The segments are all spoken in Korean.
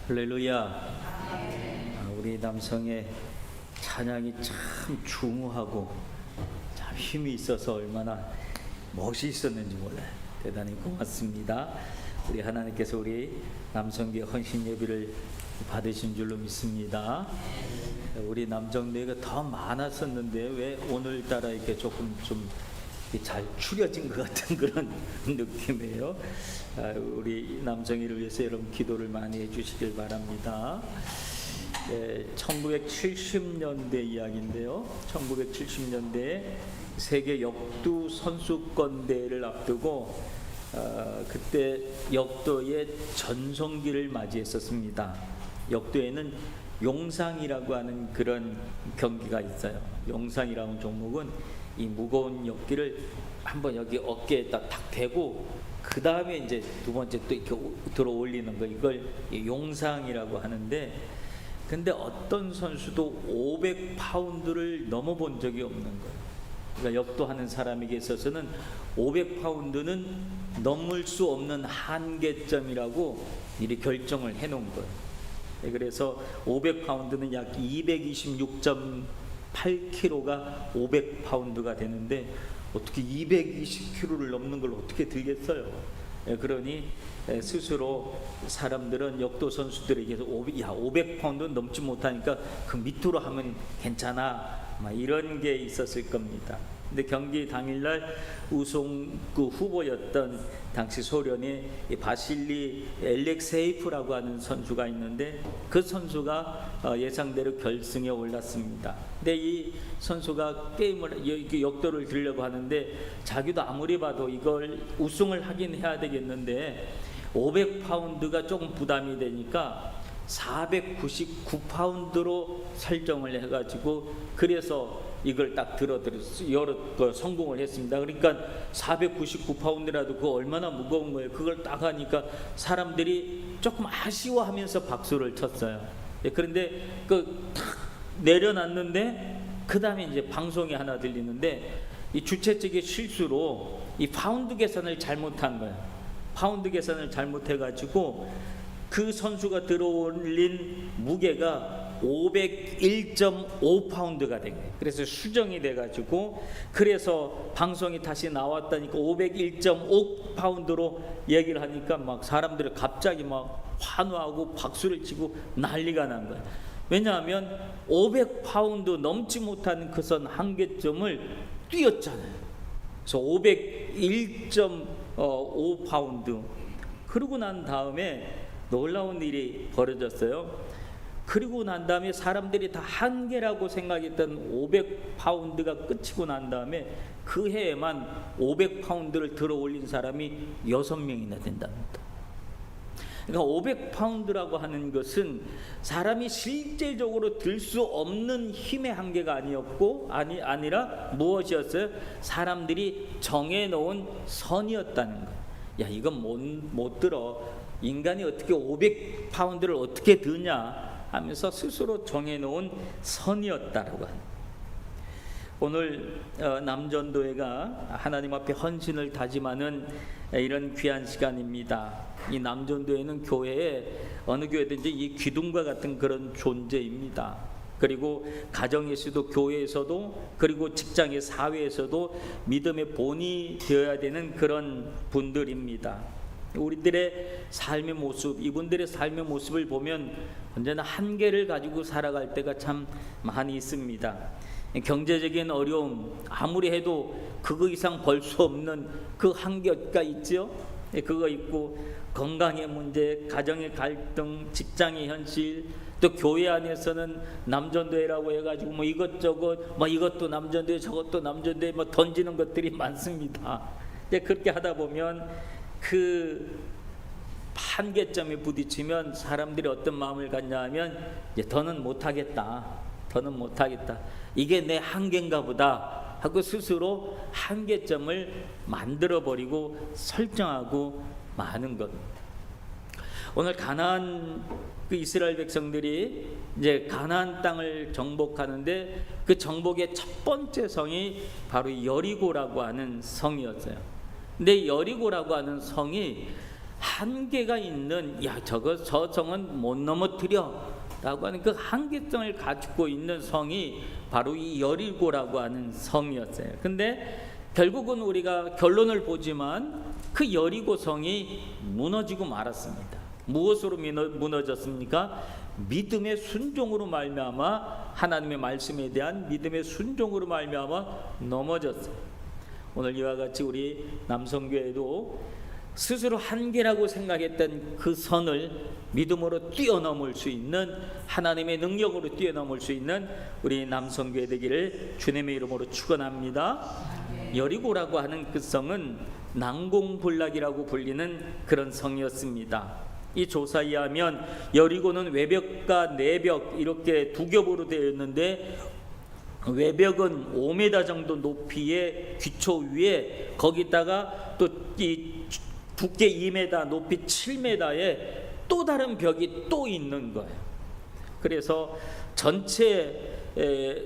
할렐루야. 우리 남성의 찬양이 참 중후하고 참 힘이 있어서 얼마나 멋있었는지 몰라요. 대단히 고맙습니다. 우리 하나님께서 우리 남성교회 헌신 예비를 받으신 줄로 믿습니다. 우리 남정대가 더 많았었는데 왜 오늘따라 이렇게 조금 좀 잘 추려진 것 같은 그런 느낌이에요. 우리 남성이를 위해서 여러분 기도를 많이 해주시길 바랍니다. 1970년대 이야기인데요. 1970년대 세계 역도 선수권 대회를 앞두고 그때 역도의 전성기를 맞이했었습니다. 역도에는 용상이라고 하는 그런 경기가 있어요. 용상이라는 종목은 이 무거운 역기를 한번 여기 어깨에다 탁 대고 그 다음에 이제 두 번째 또 이렇게 들어 올리는 거, 이걸 용상이라고 하는데, 근데 어떤 선수도 500파운드를 넘어본 적이 없는 거예요. 그러니까 역도하는 사람에게 있어서는 500파운드는 넘을 수 없는 한계점이라고 이렇게 결정을 해놓은 거예요. 그래서 500파운드는 약 226.8kg가 500파운드가 되는데 어떻게 220kg를 넘는 걸 어떻게 들겠어요? 그러니 스스로 사람들은 역도 선수들에게서 500파운드는 넘지 못하니까 그 밑으로 하면 괜찮아, 막 이런 게 있었을 겁니다. 근데 경기 당일날 우승 후보였던 당시 소련의 바실리 엘렉세이프라고 하는 선수가 있는데, 그 선수가 예상대로 결승에 올랐습니다. 근데 이 선수가 게임을 역도를 들려고 하는데 자기도 아무리 봐도 이걸 우승을 하긴 해야 되겠는데 500파운드가 조금 부담이 되니까 499파운드로 설정을 해가지고 그래서 이걸 딱 여러 성공을 했습니다. 그러니까 499파운드라도 그거 얼마나 무거운 거예요. 그걸 딱 하니까 사람들이 조금 아쉬워하면서 박수를 쳤어요. 그런데 탁 내려놨는데 그 다음에 이제 방송이 하나 들리는데 이 주최 측의 실수로 이 파운드 계산을 잘못한 거예요. 파운드 계산을 잘못해가지고 그 선수가 들어올린 무게가 501.5파운드가 된 거예요. 그래서 수정이 돼가지고 그래서 방송이 다시 나왔다니까 501.5파운드로 얘기를 하니까 막 사람들이 갑자기 막 환호하고 박수를 치고 난리가 난 거예요. 왜냐하면 500파운드 넘지 못하는 그 선 한계점을 뛰었잖아요. 그래서 501.5파운드. 그러고 난 다음에 놀라운 일이 벌어졌어요. 그리고 난 다음에 사람들이 다 한계라고 생각했던 500파운드가 끝이고 난 다음에 그 해에만 500파운드를 들어 올린 사람이 6명이나 된답니다. 그러니까 500파운드라고 하는 것은 사람이 실제적으로 들 수 없는 힘의 한계가 아니라 무엇이었어요? 사람들이 정해놓은 선이었다는 거예요. 야, 이건 못 들어. 인간이 어떻게 500파운드를 어떻게 드냐 하면서 스스로 정해놓은 선이었다라고 합니다. 오늘 남전도회가 하나님 앞에 헌신을 다짐하는 이런 귀한 시간입니다. 이 남전도회는 교회에 어느 교회든지 이 기둥과 같은 그런 존재입니다. 그리고 가정에서도 교회에서도 그리고 직장의 사회에서도 믿음의 본이 되어야 되는 그런 분들입니다. 우리들의 삶의 모습, 이분들의 삶의 모습을 보면 언제나 한계를 가지고 살아갈 때가 참 많이 있습니다. 경제적인 어려움, 아무리 해도 그거 이상 벌 수 없는 그 한계가 있죠. 그거 있고, 건강의 문제, 가정의 갈등, 직장의 현실, 또 교회 안에서는 남전도회라고 해가지고 뭐 이것저것, 뭐 이것도 남전도회, 저것도 남전도회, 뭐 던지는 것들이 많습니다. 그렇게 하다 보면 그 한계점에 부딪히면 사람들이 어떤 마음을 갖냐 하면 이제 더는 못하겠다. 이게 내 한계인가 보다 하고 스스로 한계점을 만들어버리고 설정하고 마는 겁니다. 오늘 가나안 그 이스라엘 백성들이 이제 가나안 땅을 정복하는데 그 정복의 첫 번째 성이 바로 여리고라고 하는 성이었어요. 근데 여리고라고 하는 성이 한계가 있는, 야 저 성은 못 넘어뜨려 라고 하는 그 한계성을 가지고 있는 성이 바로 이 여리고라고 하는 성이었어요. 근데 결국은 우리가 결론을 보지만 그 여리고 성이 무너지고 말았습니다. 무엇으로 무너졌습니까? 믿음의 순종으로 말미암아, 하나님의 말씀에 대한 믿음의 순종으로 말미암아 넘어졌어요. 오늘 이와 같이 우리 남성교회도 스스로 한계라고 생각했던 그 선을 믿음으로 뛰어넘을 수 있는, 하나님의 능력으로 뛰어넘을 수 있는 우리 남성교회 되기를 주님의 이름으로 축원합니다. 여리고라고 하는 그 성은 난공불락이라고 불리는 그런 성이었습니다. 이 조사에 의하면 여리고는 외벽과 내벽 이렇게 두 겹으로 되어 있는데, 외벽은 5m 정도 높이의 기초 위에 거기다가 또 이 두께 2m, 높이 7m의 또 다른 벽이 또 있는 거예요. 그래서 전체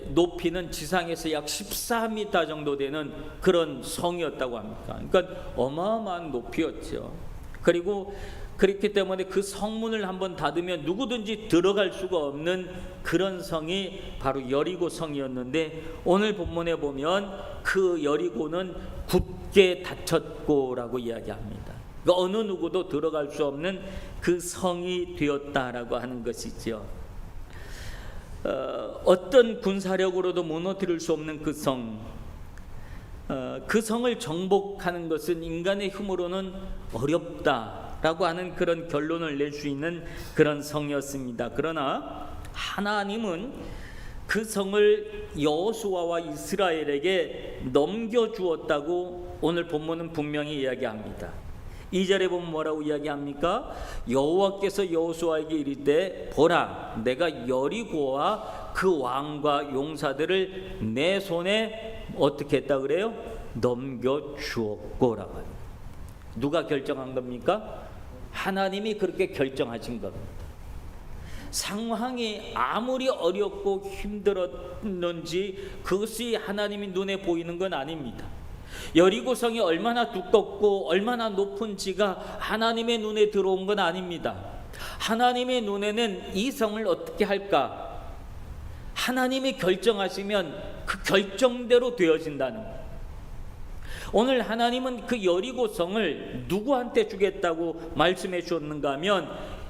높이는 지상에서 약 14m 정도 되는 그런 성이었다고 합니다. 그러니까 어마어마한 높이였죠. 그리고 그렇기 때문에 그 성문을 한번 닫으면 누구든지 들어갈 수가 없는 그런 성이 바로 여리고 성이었는데, 오늘 본문에 보면 그 여리고는 굳게 닫혔고라고 이야기합니다. 그러니까 어느 누구도 들어갈 수 없는 그 성이 되었다라고 하는 것이죠. 어떤 군사력으로도 무너뜨릴 수 없는 그 성, 그 성을 정복하는 것은 인간의 힘으로는 어렵다라고 하는 그런 결론을 낼 수 있는 그런 성이었습니다. 그러나 하나님은 그 성을 여호수아와 이스라엘에게 넘겨주었다고 오늘 본문은 분명히 이야기합니다. 2절에 보면 뭐라고 이야기합니까? 여호와께서 여호수아에게 이르되 보라, 내가 여리고와 그 왕과 용사들을 내 손에 어떻게 했다 그래요? 넘겨주었고라고 합니다. 누가 결정한 겁니까? 하나님이 그렇게 결정하신 겁니다. 상황이 아무리 어렵고 힘들었는지 그것이 하나님이 눈에 보이는 건 아닙니다. 여리고성이 얼마나 두껍고 얼마나 높은지가 하나님의 눈에 들어온 건 아닙니다. 하나님의 눈에는 이 성을 어떻게 할까? 하나님이 결정하시면 그 결정대로 되어진다는 거예요. 오늘 하나님은 그 여리고성을 누구한테 주겠다고 말씀해 주었는가 하면,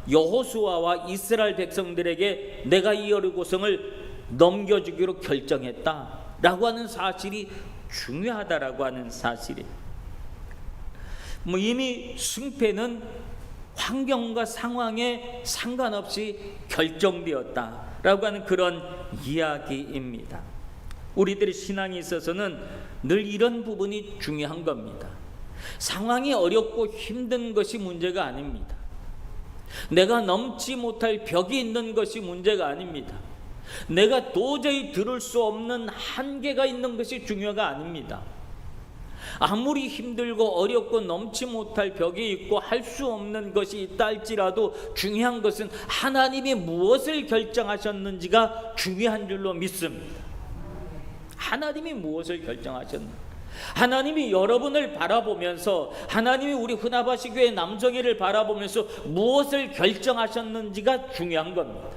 여호수아와 이스라엘 백성들에게 내가 이 여리고성을 넘겨주기로 결정했다라고 하는 사실이 중요하다라고 하는 사실이, 이미 승패는 환경과 상황에 상관없이 결정되었다라고 하는 그런 이야기입니다. 우리들의 신앙에 있어서는 늘 이런 부분이 중요한 겁니다. 상황이 어렵고 힘든 것이 문제가 아닙니다. 내가 넘지 못할 벽이 있는 것이 문제가 아닙니다. 내가 도저히 들을 수 없는 한계가 있는 것이 중요가 아닙니다. 아무리 힘들고 어렵고 넘지 못할 벽이 있고 할 수 없는 것이 있다 할지라도 중요한 것은 하나님이 무엇을 결정하셨는지가 중요한 줄로 믿습니다. 하나님이 무엇을 결정하셨는지, 하나님이 여러분을 바라보면서, 하나님이 우리 후나바시 교회 남정희를 바라보면서 무엇을 결정하셨는지가 중요한 겁니다.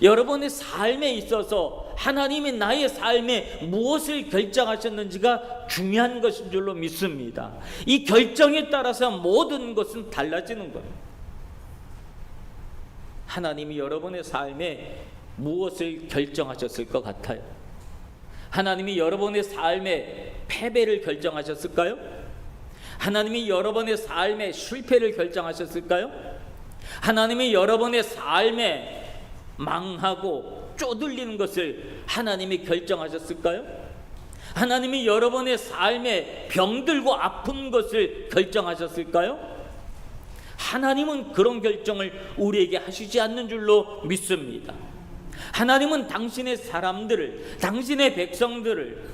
여러분의 삶에 있어서 하나님이 나의 삶에 무엇을 결정하셨는지가 중요한 것인 줄로 믿습니다. 이 결정에 따라서 모든 것은 달라지는 겁니다. 하나님이 여러분의 삶에 무엇을 결정하셨을 것 같아요? 하나님이 여러분의 삶에 패배를 결정하셨을까요? 하나님이 여러분의 삶에 실패를 결정하셨을까요? 하나님이 여러분의 삶에 망하고 쪼들리는 것을 하나님이 결정하셨을까요? 하나님이 여러분의 삶에 병들고 아픈 것을 결정하셨을까요? 하나님은 그런 결정을 우리에게 하시지 않는 줄로 믿습니다. 하나님은 당신의 사람들을, 당신의 백성들을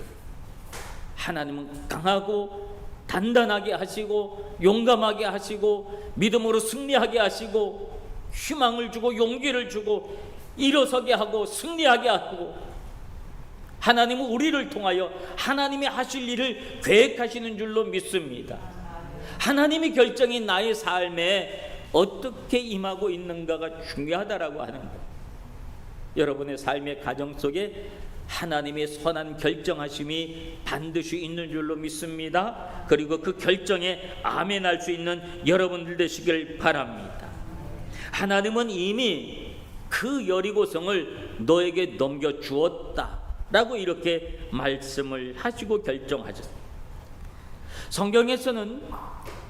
하나님은 강하고 단단하게 하시고 용감하게 하시고 믿음으로 승리하게 하시고 희망을 주고 용기를 주고 일어서게 하고 승리하게 하고, 하나님은 우리를 통하여 하나님이 하실 일을 계획하시는 줄로 믿습니다. 하나님의 결정이 나의 삶에 어떻게 임하고 있는가가 중요하다라고 하는 거예요. 여러분의 삶의 가정 속에 하나님의 선한 결정하심이 반드시 있는 줄로 믿습니다. 그리고 그 결정에 아멘할 수 있는 여러분들 되시길 바랍니다. 하나님은 이미 그 여리고성을 너에게 넘겨주었다 라고 이렇게 말씀을 하시고 결정하셨습니다. 성경에서는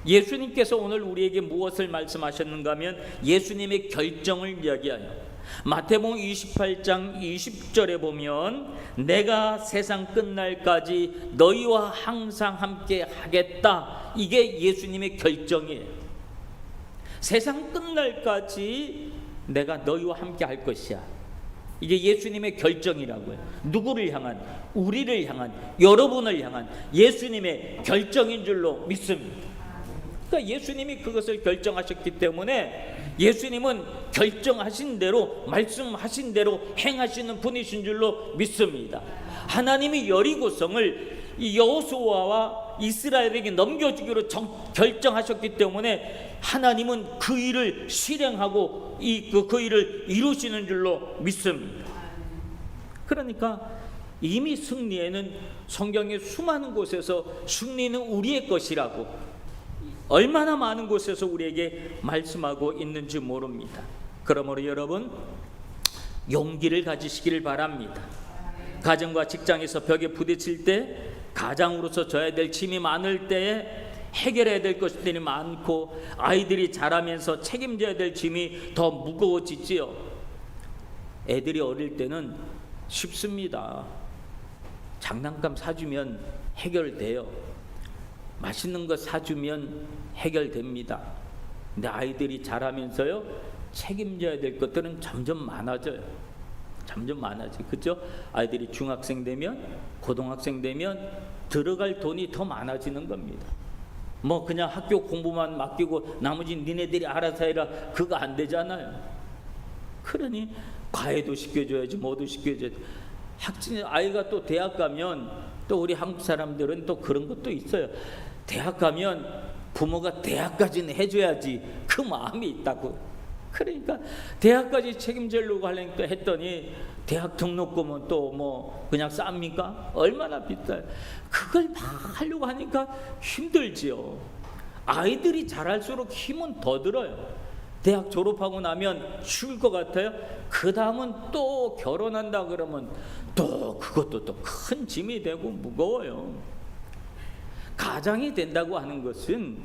예수님께서 오늘 우리에게 무엇을 말씀하셨는가 하면 예수님의 결정을 이야기하여 마태복음 28장 20절에 보면 내가 세상 끝날까지 너희와 항상 함께 하겠다, 이게 예수님의 결정이에요. 세상 끝날까지 내가 너희와 함께 할 것이야, 이게 예수님의 결정이라고요. 누구를 향한? 우리를 향한, 여러분을 향한 예수님의 결정인 줄로 믿습니다. 그러니까 예수님이 그것을 결정하셨기 때문에 예수님은 결정하신 대로, 말씀하신 대로 행하시는 분이신 줄로 믿습니다. 하나님이 여리고성을 여호수아와 이스라엘에게 넘겨주기로 결정하셨기 때문에 하나님은 그 일을 실행하고 그 일을 이루시는 줄로 믿습니다. 그러니까 이미 승리에는 성경의 수많은 곳에서 승리는 우리의 것이라고 얼마나 많은 곳에서 우리에게 말씀하고 있는지 모릅니다. 그러므로 여러분, 용기를 가지시기를 바랍니다. 가정과 직장에서 벽에 부딪힐 때, 가장으로서 져야 될 짐이 많을 때에 해결해야 될 것들이 많고 아이들이 자라면서 책임져야 될 짐이 더 무거워지지요. 애들이 어릴 때는 쉽습니다. 장난감 사주면 해결돼요. 맛있는 거 사주면 해결됩니다. 근데 아이들이 자라면서요, 책임져야 될 것들은 점점 많아져요. 점점 많아지, 그죠? 아이들이 중학생 되면, 고등학생 되면 들어갈 돈이 더 많아지는 겁니다. 뭐 그냥 학교 공부만 맡기고 나머지 니네들이 알아서 해라, 그거 안 되잖아요. 그러니 과외도 시켜줘야지, 뭐도 시켜줘야지. 아이가 또 대학 가면, 또 우리 한국 사람들은 또 그런 것도 있어요. 대학 가면 부모가 대학까지는 해줘야지, 그 마음이 있다고. 그러니까 대학까지 책임지려고 하려니까 했더니 대학 등록금은 또 뭐 그냥 쌉니까? 얼마나 비싸요. 그걸 막 하려고 하니까 힘들지요. 아이들이 자랄수록 힘은 더 들어요. 대학 졸업하고 나면 쉬울 것 같아요. 그 다음은 또 결혼한다 그러면 또 그것도 또 큰 짐이 되고 무거워요. 가장이 된다고 하는 것은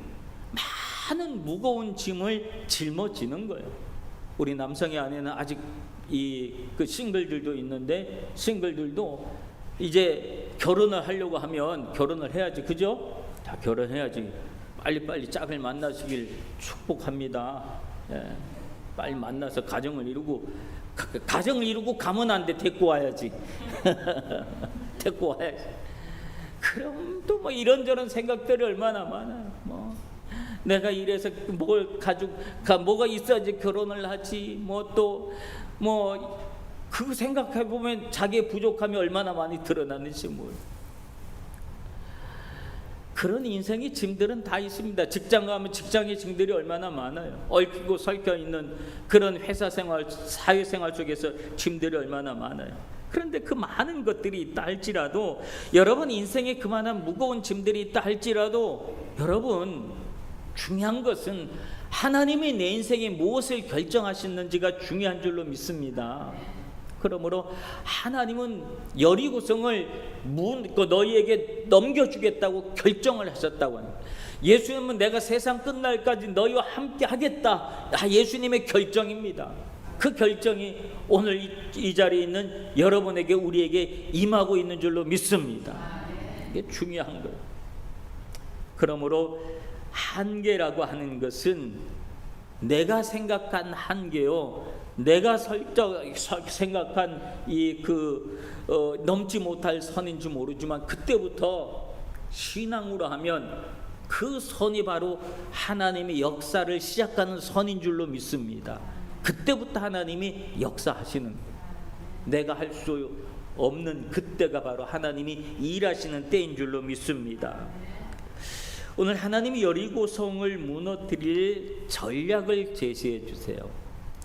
많은 무거운 짐을 짊어지는 거예요. 우리 남성의 안에는 아직 그 싱글들도 있는데, 싱글들도 이제 결혼을 하려고 하면 결혼을 해야지, 그죠? 자, 결혼해야지. 빨리빨리 짝을 만나시길 축복합니다. 예, 빨리 만나서 가정을 이루고 가면 안 돼. 데리고 와야지. 데리고 와야지. 그럼 또 뭐 이런저런 생각들이 얼마나 많아요. 뭐 내가 이래서 뭐가 있어야지 결혼을 하지. 뭐 또 그거 생각해 보면 자기의 부족함이 얼마나 많이 드러나는지 뭘. 그런 인생의 짐들은 다 있습니다. 직장 가면 직장의 짐들이 얼마나 많아요. 얽히고 설켜 있는 그런 회사 생활, 사회 생활 속에서 짐들이 얼마나 많아요. 그런데 그 많은 것들이 있다 할지라도, 여러분 인생에 그만한 무거운 짐들이 있다 할지라도, 여러분 중요한 것은 하나님이 내 인생에 무엇을 결정하셨는지가 중요한 줄로 믿습니다. 그러므로 하나님은 여리고성을 너희에게 넘겨주겠다고 결정을 하셨다고 합니다. 예수님은 내가 세상 끝날까지 너희와 함께 하겠다, 예수님의 결정입니다. 그 결정이 오늘 이 자리에 있는 여러분에게, 우리에게 임하고 있는 줄로 믿습니다. 이게 중요한 거예요. 그러므로 한계라고 하는 것은 내가 생각한 한계요, 내가 생각한 넘지 못할 선인지 모르지만, 그때부터 신앙으로 하면 그 선이 바로 하나님의 역사를 시작하는 선인 줄로 믿습니다. 그때부터 하나님이 역사하시는 거예요. 내가 할 수 없는 그때가 바로 하나님이 일하시는 때인 줄로 믿습니다. 오늘 하나님이 여리고성을 무너뜨릴 전략을 제시해 주세요.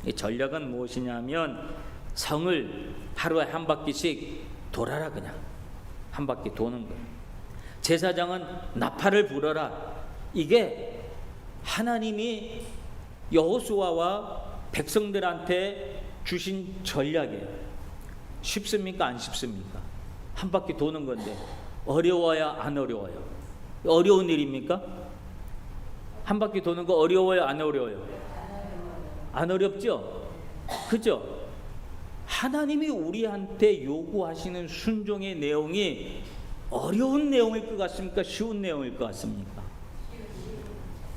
이 전략은 무엇이냐면 성을 하루에 한 바퀴씩 돌아라. 그냥 한 바퀴 도는 거예요. 제사장은 나팔을 불어라. 이게 하나님이 여호수아와 백성들한테 주신 전략이에요. 쉽습니까? 안 쉽습니까? 한 바퀴 도는 건데 어려워야 안 어려워요? 어려운 일입니까? 한 바퀴 도는 거 어려워요? 안 어려워요? 안 어렵죠? 그죠? 하나님이 우리한테 요구하시는 순종의 내용이 어려운 내용일 것 같습니까? 쉬운 내용일 것 같습니까?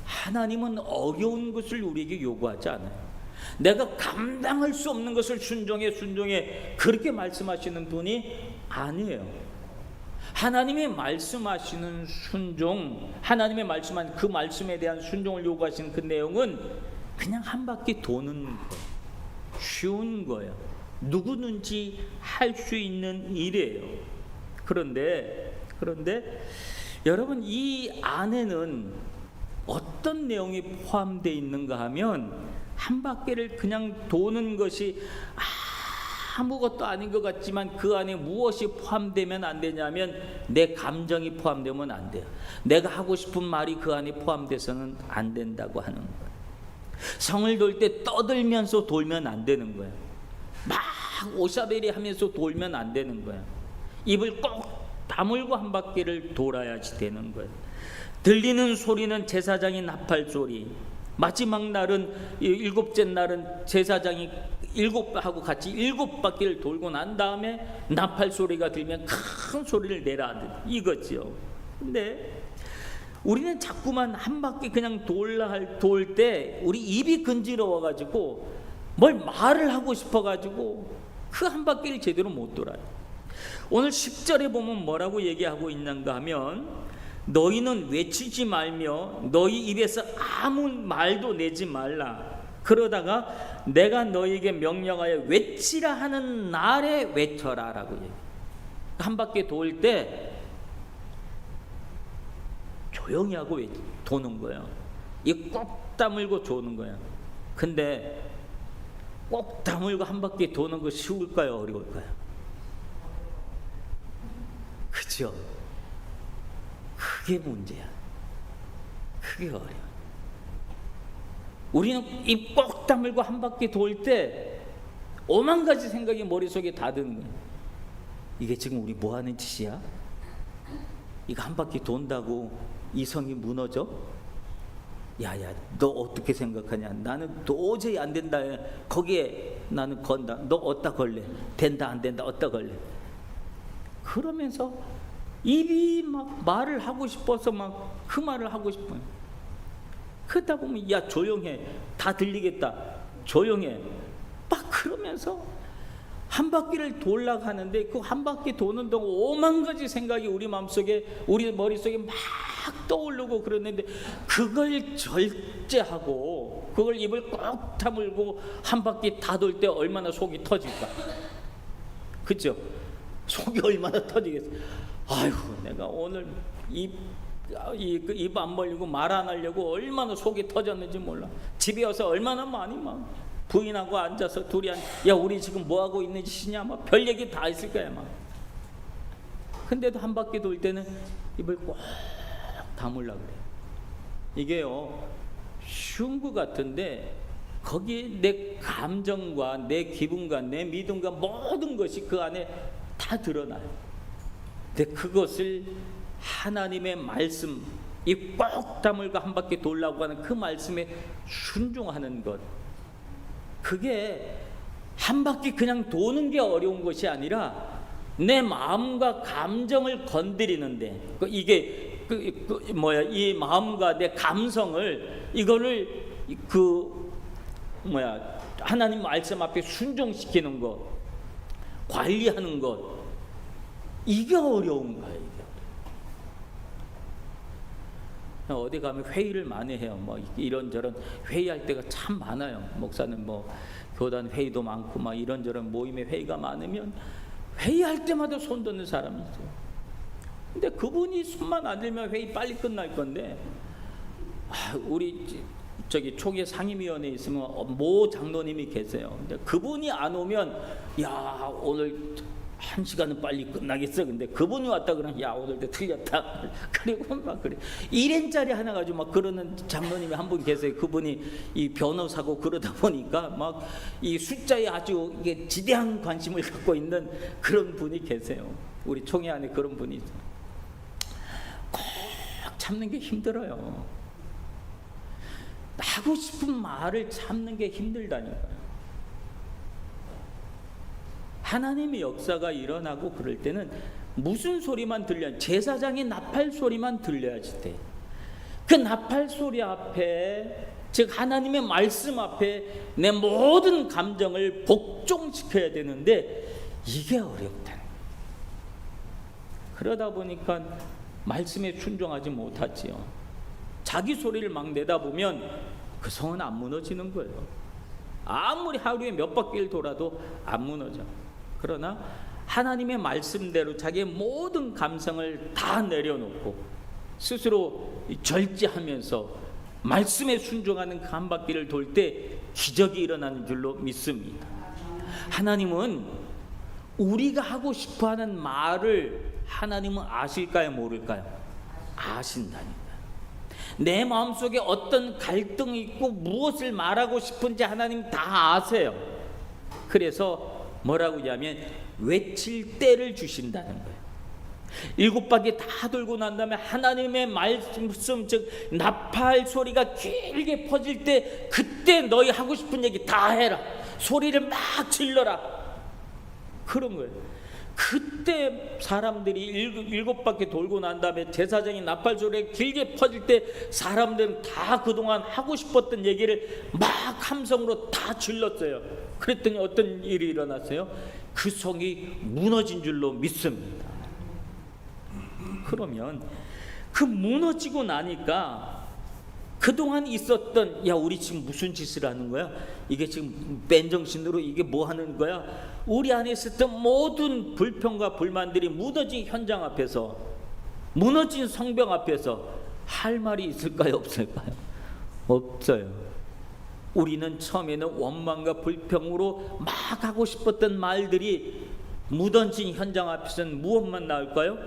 하나님은 어려운 것을 우리에게 요구하지 않아요. 내가 감당할 수 없는 것을 순종해 그렇게 말씀하시는 분이 아니에요. 하나님의 말씀하시는 순종, 하나님의 말씀한 그 말씀에 대한 순종을 요구하시는 그 내용은 그냥 한 바퀴 도는 거예요. 쉬운 거예요. 누구든지 할 수 있는 일이에요. 그런데 여러분, 이 안에는 어떤 내용이 포함되어 있는가 하면 한 바퀴를 그냥 도는 것이 아무것도 아닌 것 같지만 그 안에 무엇이 포함되면 안 되냐면 내 감정이 포함되면 안 돼요. 내가 하고 싶은 말이 그 안에 포함돼서는 안 된다고 하는 거예요. 성을 돌 때 떠들면서 돌면 안 되는 거예요. 막 오샤베리 하면서 돌면 안 되는 거예요. 입을 꼭 다물고 한 바퀴를 돌아야지 되는 거예요. 들리는 소리는 제사장의 나팔 소리. 마지막 날은, 일곱째 날은 제사장이 일곱하고 같이 일곱 바퀴를 돌고 난 다음에 나팔 소리가 들면 큰 소리를 내라, 이거지요. 근데 우리는 자꾸만 한 바퀴 그냥 돌 때 우리 입이 근지러워가지고 뭘 말을 하고 싶어가지고 그 한 바퀴를 제대로 못 돌아요. 오늘 10절에 보면 뭐라고 얘기하고 있는가 하면 너희는 외치지 말며 너희 입에서 아무 말도 내지 말라. 그러다가 내가 너희에게 명령하여 외치라 하는 날에 외쳐라 라고 얘기해요. 한 바퀴 돌 때 조용히 하고 도는 거예요. 이 꼭 다물고 도는 거예요. 근데 꼭 다물고 한 바퀴 도는 거 쉬울까요? 어려울까요? 그죠? 그게 문제야. 그게 어려워. 우리는 입 꼭 다물고 한 바퀴 돌 때 오만 가지 생각이 머릿속에 다 드는 거예요. 이게 지금 우리 뭐 하는 짓이야? 이거 한 바퀴 돈다고 이 성이 무너져? 야야, 너 어떻게 생각하냐? 나는 도저히 안 된다. 거기에 나는 건다. 너 어디다 걸래? 된다 안 된다 어디다 걸래? 그러면서 입이 막 말을 하고 싶어서 막 그 말을 하고 싶어요. 그러다 보면 야 조용해, 다 들리겠다, 조용해, 막 그러면서 한 바퀴를 돌라고 하는데 그 한 바퀴 도는 동안 오만 가지 생각이 우리 마음속에, 우리 머릿속에 막 떠오르고 그러는데 그걸 절제하고 그걸 입을 꼭 다물고 한 바퀴 다 돌 때 얼마나 속이 터질까? 그죠? 속이 얼마나 터지겠어. 아이고, 내가 오늘 입 안 벌리고 말 안 하려고 얼마나 속이 터졌는지 몰라. 집에 와서 얼마나 많이 막 부인하고 앉아서 둘이 야 우리 지금 뭐 하고 있는 짓이냐 막 별 얘기 다 있을 거야 막. 근데도 한 바퀴 돌 때는 입을 꼭 다물라 그래. 이게요 쉬운 것 같은데 거기에 내 감정과 내 기분과 내 믿음과 모든 것이 그 안에 다 드러나요. 근데 그것을 하나님의 말씀, 입 꼭 다물고 한 바퀴 돌라고 하는 그 말씀에 순종하는 것, 그게 한 바퀴 그냥 도는 게 어려운 것이 아니라 내 마음과 감정을 건드리는데 이게 이 마음과 내 감성을 이거를 하나님 말씀 앞에 순종시키는 것, 관리하는 것, 이게 어려운 거예요. 어디 가면 회의를 많이 해요. 뭐 이런저런 회의할 때가 참 많아요. 목사는 뭐 교단 회의도 많고 막 이런저런 모임에 회의가 많으면 회의할 때마다 손 드는 사람이 있어요. 근데 그분이 손만 안 들면 회의 빨리 끝날 건데, 우리 저기 총회 상임위원회에 있으면 모 장로님이 계세요. 근데 그분이 안 오면 야 오늘 1시간은 빨리 끝나겠어. 근데 그분이 왔다 그러면 야 오늘도 틀렸다. 그리고 막 그래. 1엔짜리 하나 가지고 막 그러는 장로님이 한 분 계세요. 그분이 이 변호사고 그러다 보니까 막 이 숫자에 아주 이게 지대한 관심을 갖고 있는 그런 분이 계세요. 우리 총회 안에 그런 분이 있어요. 꼭 참는 게 힘들어요. 하고 싶은 말을 참는 게 힘들다니까요. 하나님의 역사가 일어나고 그럴 때는 무슨 소리만 들려야, 제사장의 나팔 소리만 들려야지 돼. 그 나팔 소리 앞에, 즉 하나님의 말씀 앞에 내 모든 감정을 복종시켜야 되는데 이게 어렵다. 그러다 보니까 말씀에 순종하지 못하지요. 자기 소리를 막 내다 보면 그 성은 안 무너지는 거예요. 아무리 하루에 몇 바퀴를 돌아도 안 무너져. 그러나 하나님의 말씀대로 자기의 모든 감성을 다 내려놓고 스스로 절제하면서 말씀에 순종하는 그 한 바퀴를 돌 때 기적이 일어나는 줄로 믿습니다. 하나님은 우리가 하고 싶어하는 말을 하나님은 아실까요, 모를까요? 아신다니까. 내 마음속에 어떤 갈등이 있고 무엇을 말하고 싶은지 하나님 다 아세요. 그래서 뭐라고 하냐면 외칠 때를 주신다는 거예요. 7바퀴 다 돌고 난 다음에 하나님의 말씀, 즉 나팔 소리가 길게 퍼질 때 그때 너희 하고 싶은 얘기 다 해라. 소리를 막 질러라. 그런 거예요. 그때 사람들이 7바퀴 돌고 난 다음에 제사장이 나팔 소리가 길게 퍼질 때 사람들은 다 그동안 하고 싶었던 얘기를 막 함성으로 다 질렀어요. 그랬더니 어떤 일이 일어났어요? 그 성이 무너진 줄로 믿습니다. 그러면 그 무너지고 나니까 그동안 있었던, 야 우리 지금 무슨 짓을 하는 거야? 이게 지금 맨정신으로 이게 뭐 하는 거야? 우리 안에 있었던 모든 불평과 불만들이 무너진 현장 앞에서, 무너진 성벽 앞에서 할 말이 있을까요, 없을까요? 없어요. 우리는 처음에는 원망과 불평으로 막 하고 싶었던 말들이 무너진 현장 앞에서는 무엇만 나올까요?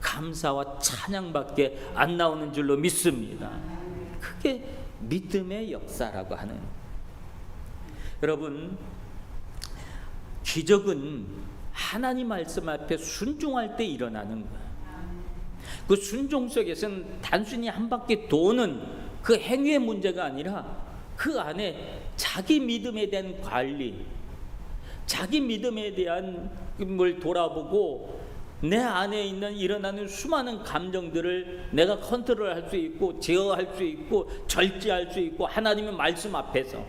감사와 찬양밖에 안 나오는 줄로 믿습니다. 그게 믿음의 역사라고 하는. 여러분, 기적은 하나님 말씀 앞에 순종할 때 일어나는 거예요. 그 순종 속에서는 단순히 한 바퀴 도는 그 행위의 문제가 아니라 그 안에 자기 믿음에 대한 관리, 자기 믿음에 대한 걸 돌아보고 내 안에 있는 일어나는 수많은 감정들을 내가 컨트롤할 수 있고 제어할 수 있고 절제할 수 있고 하나님의 말씀 앞에서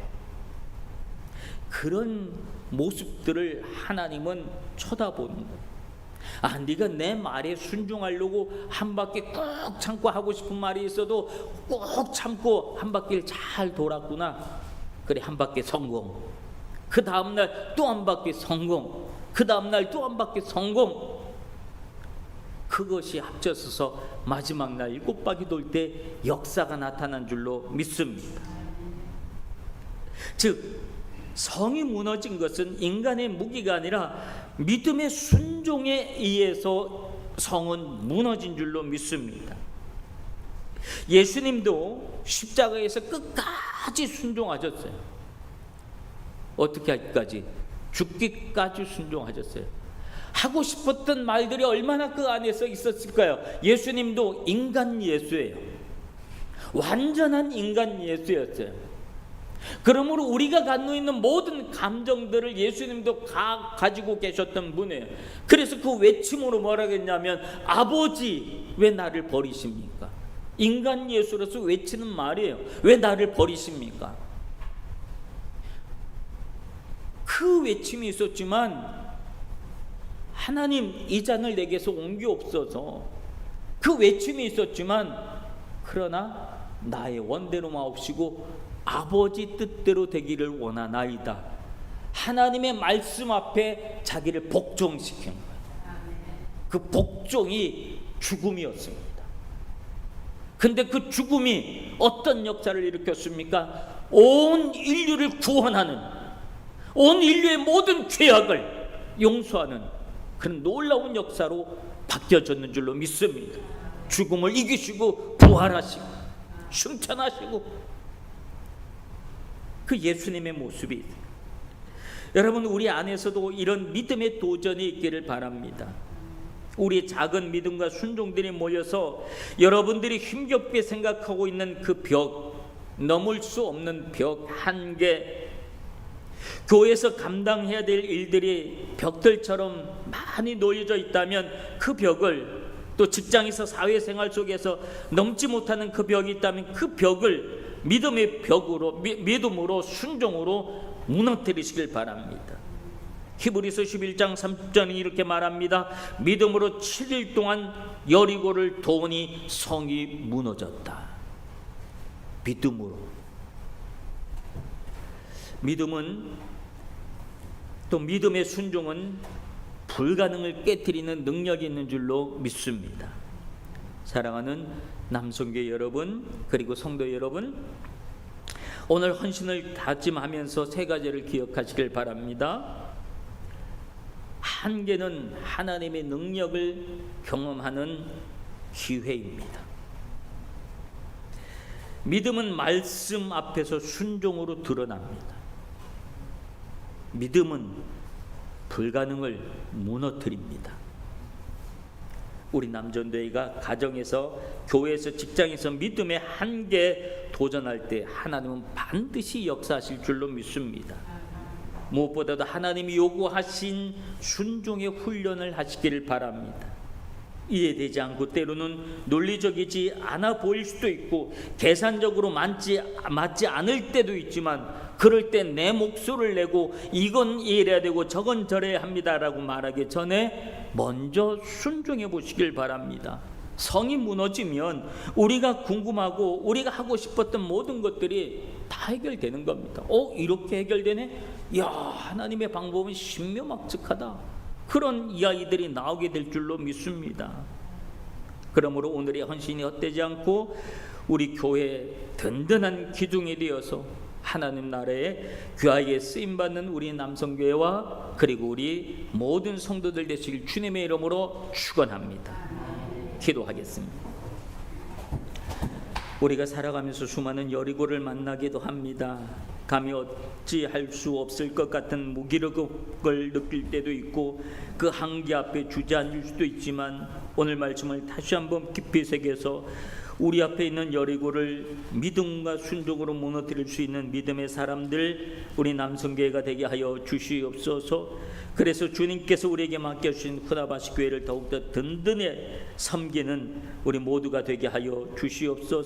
그런 모습들을 하나님은 쳐다보는 거예요. 아, 네가 내 말에 순종하려고 한 바퀴 꾹 참고 하고 싶은 말이 있어도 꾹 참고 한 바퀴를 잘 돌았구나. 그래, 한 바퀴 성공. 그 다음날 또 한 바퀴 성공. 그 다음날 또 한 바퀴 성공. 그것이 합쳐서 마지막 날 7바퀴 돌 때 역사가 나타난 줄로 믿습니다. 즉 성이 무너진 것은 인간의 무기가 아니라 믿음의 순종에 의해서 성은 무너진 줄로 믿습니다. 예수님도 십자가에서 끝까지 순종하셨어요. 어떻게 하기까지? 죽기까지 순종하셨어요. 하고 싶었던 말들이 얼마나 그 안에서 있었을까요? 예수님도 인간 예수예요. 완전한 인간 예수였어요. 그러므로 우리가 갖고 있는 모든 감정들을 예수님도 가지고 계셨던 분이에요. 그래서 그 외침으로 뭐라고 했냐면 아버지 왜 나를 버리십니까? 인간 예수로서 외치는 말이에요. 왜 나를 버리십니까? 그 외침이 있었지만 하나님 이 잔을 내게서 옮기옵소서, 그 외침이 있었지만 그러나 나의 원대로 마옵시고 아버지 뜻대로 되기를 원하나이다. 하나님의 말씀 앞에 자기를 복종시킨 거예요. 그 복종이 죽음이었습니다. 근데 그 죽음이 어떤 역사를 일으켰습니까? 온 인류를 구원하는, 온 인류의 모든 죄악을 용서하는 그런 놀라운 역사로 바뀌어졌는 줄로 믿습니다. 죽음을 이기시고 부활하시고 승천하시고 그 예수님의 모습이, 여러분 우리 안에서도 이런 믿음의 도전이 있기를 바랍니다. 우리 작은 믿음과 순종들이 모여서 여러분들이 힘겹게 생각하고 있는 그 벽, 넘을 수 없는 벽, 한계, 교회에서 감당해야 될 일들이 벽들처럼 많이 놓여져 있다면 그 벽을, 또 직장에서 사회생활 속에서 넘지 못하는 그 벽이 있다면 그 벽을 믿음의 벽으로, 믿음으로, 순종으로 무너뜨리시길 바랍니다. 히브리서 11장 30절이 이렇게 말합니다. 믿음으로 7일 동안 여리고를 도우니 성이 무너졌다. 믿음으로. 믿음은, 또 믿음의 순종은 불가능을 깨트리는 능력이 있는 줄로 믿습니다. 사랑하는 남성교회 여러분, 그리고 성도 여러분, 오늘 헌신을 다짐하면서 세 가지를 기억하시길 바랍니다. 한계는 하나님의 능력을 경험하는 기회입니다. 믿음은 말씀 앞에서 순종으로 드러납니다. 믿음은 불가능을 무너뜨립니다. 우리 남전도회가 가정에서, 교회에서, 직장에서 믿음의 한계에 도전할 때 하나님은 반드시 역사하실 줄로 믿습니다. 무엇보다도 하나님이 요구하신 순종의 훈련을 하시기를 바랍니다. 이해되지 않고 때로는 논리적이지 않아 보일 수도 있고 계산적으로 맞지 않을 때도 있지만, 그럴 때 내 목소리를 내고 이건 이래야 되고 저건 저래야 합니다라고 말하기 전에 먼저 순종해 보시길 바랍니다. 성이 무너지면 우리가 궁금하고 우리가 하고 싶었던 모든 것들이 다 해결되는 겁니다. 이렇게 해결되네? 이야, 하나님의 방법은 신묘막측하다. 그런 이야기들이 나오게 될 줄로 믿습니다. 그러므로 오늘의 헌신이 헛되지 않고 우리 교회의 든든한 기둥이 되어서 하나님 나라에 귀하게 쓰임받는 우리 남성교회와 그리고 우리 모든 성도들 되시길 주님의 이름으로 축원합니다. 기도하겠습니다. 우리가 살아가면서 수많은 여리고를 만나기도 합니다. 감히 어찌할 수 없을 것 같은 무기력을 느낄 때도 있고 그 한계 앞에 주저앉을 수도 있지만, 오늘 말씀을 다시 한번 깊이 새겨서 우리 앞에 있는 여리고를 믿음과 순종으로 무너뜨릴 수 있는 믿음의 사람들, 우리 남성교회가 되게 하여 주시옵소서. 그래서 주님께서 우리에게 맡겨주신 후다바시 교회를 더욱더 든든히 섬기는 우리 모두가 되게 하여 주시옵소서.